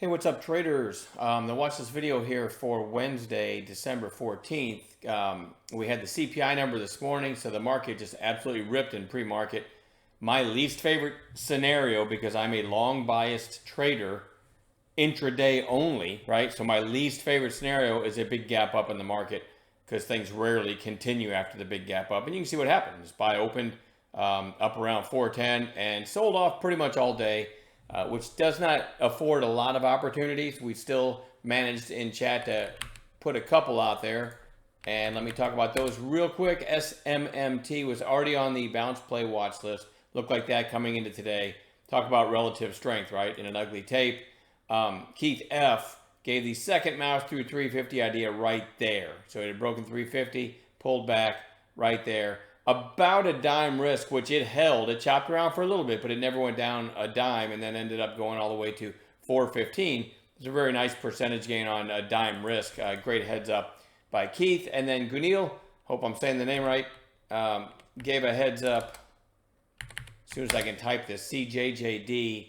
Hey, what's up, traders? Watch this video here for Wednesday, December 14th. We had the CPI number this morning, so the market just absolutely ripped in pre-market. My least favorite scenario, because I'm a long biased trader, intraday only, right? So my least favorite scenario is a big gap up in the market because things rarely continue after the big gap up. And you can see what happened. This buy opened up around 410 and sold off pretty much all day. Which does not afford a lot of opportunities. We still managed in chat to put a couple out there. And let me talk about those real quick. SMMT was already on the bounce play watch list. Looked like that coming into today. Talk about relative strength, right? In an ugly tape. Keith F gave the second mouse through 350 idea right there. So it had broken 350, pulled back right there. About a dime risk, which it held. It chopped around for a little bit, but it never went down a dime and then ended up going all the way to 415. It's a very nice percentage gain on a dime risk. Great heads up by Keith. And then Gunil, hope I'm saying the name right, gave a heads up as soon as I can type this. CJJD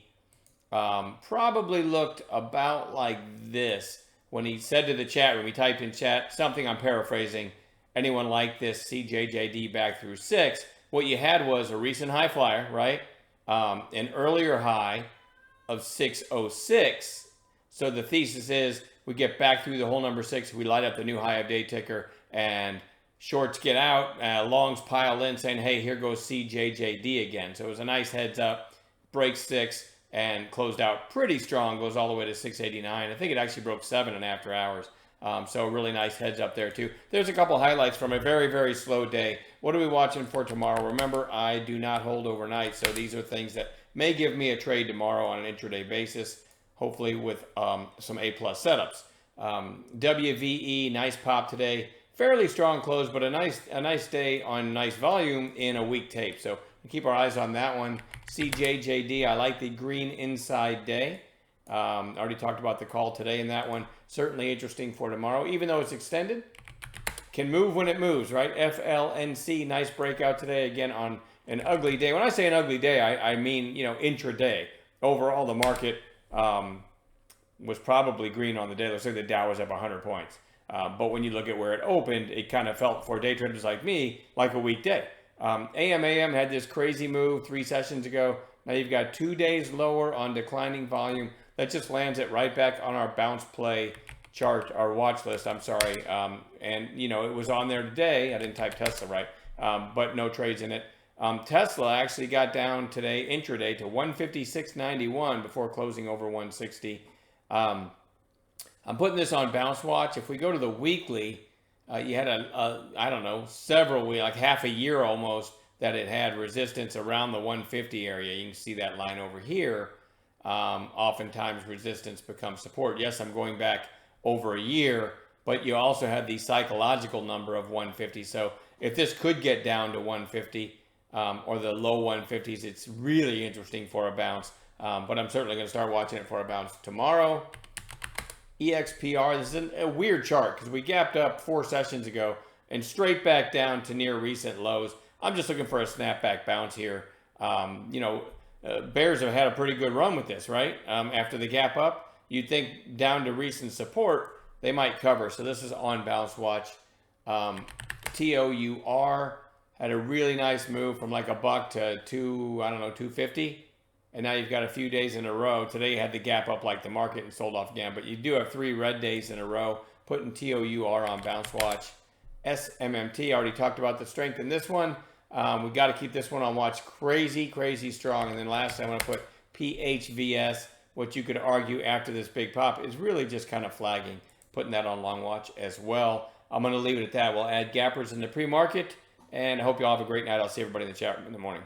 probably looked about like this when he said to the chat room, he typed in chat something, I'm paraphrasing, anyone like this CJJD back through 6, what you had was a recent high flyer, right? An earlier high of 606. So the thesis is we get back through the whole number 6, we light up the new high of day ticker, and shorts get out, longs pile in saying, hey, here goes CJJD again. So it was a nice heads up, breaks 6, and closed out pretty strong, goes all the way to 689. I think it actually broke 7 in after hours. So a really nice heads up there too. There's a couple highlights from a very, very slow day. What are we watching for tomorrow? Remember, I do not hold overnight, so these are things that may give me a trade tomorrow on an intraday basis, hopefully with some A-plus setups. WVE, nice pop today. Fairly strong close, but a nice day on nice volume in a weak tape. So keep our eyes on that one. CJJD, I like the green inside day. Already talked about the call today in that one. Certainly interesting for tomorrow, even though it's extended. Can move when it moves, right? FLNC, nice breakout today again on an ugly day. When I say an ugly day, I mean, intraday. Overall, the market was probably green on the day. Looks like the Dow was up 100 points. But when you look at where it opened, it kind of felt for day traders like me like a weak day. AM had this crazy move 3 sessions ago. Now you've got 2 days lower on declining volume. That just lands it right back on our bounce play chart, our watch list, I'm sorry. And, it was on there today. I didn't type Tesla right, but no trades in it. Tesla actually got down today, intraday, to 156.91 before closing over 160. I'm putting this on Bounce Watch. If we go to the weekly, you had I don't know, several weeks, like half a year almost, that it had resistance around the 150 area. You can see that line over here. Oftentimes resistance becomes support. Yes, I'm going back over a year, but you also have the psychological number of 150. So if this could get down to 150 or the low 150s, it's really interesting for a bounce. But I'm certainly going to start watching it for a bounce tomorrow. EXPR, this is a weird chart because we gapped up 4 sessions ago and straight back down to near recent lows. I'm just looking for a snapback bounce here. Bears have had a pretty good run with this, right? After the gap up, you'd think down to recent support, they might cover. So this is on Bounce Watch. TOUR had a really nice move from like $1 to 250. And now you've got a few days in a row. Today you had the gap up like the market and sold off again. But you do have 3 red days in a row. Putting TOUR on Bounce Watch. SMMT, already talked about the strength in this one. We got to keep this one on watch. Crazy, crazy strong. And then lastly, I'm going to put PHVS, what you could argue after this big pop is really just kind of flagging. Putting that on long watch as well. I'm going to leave it at that. We'll add gappers in the pre-market. And I hope you all have a great night. I'll see everybody in the chat room in the morning.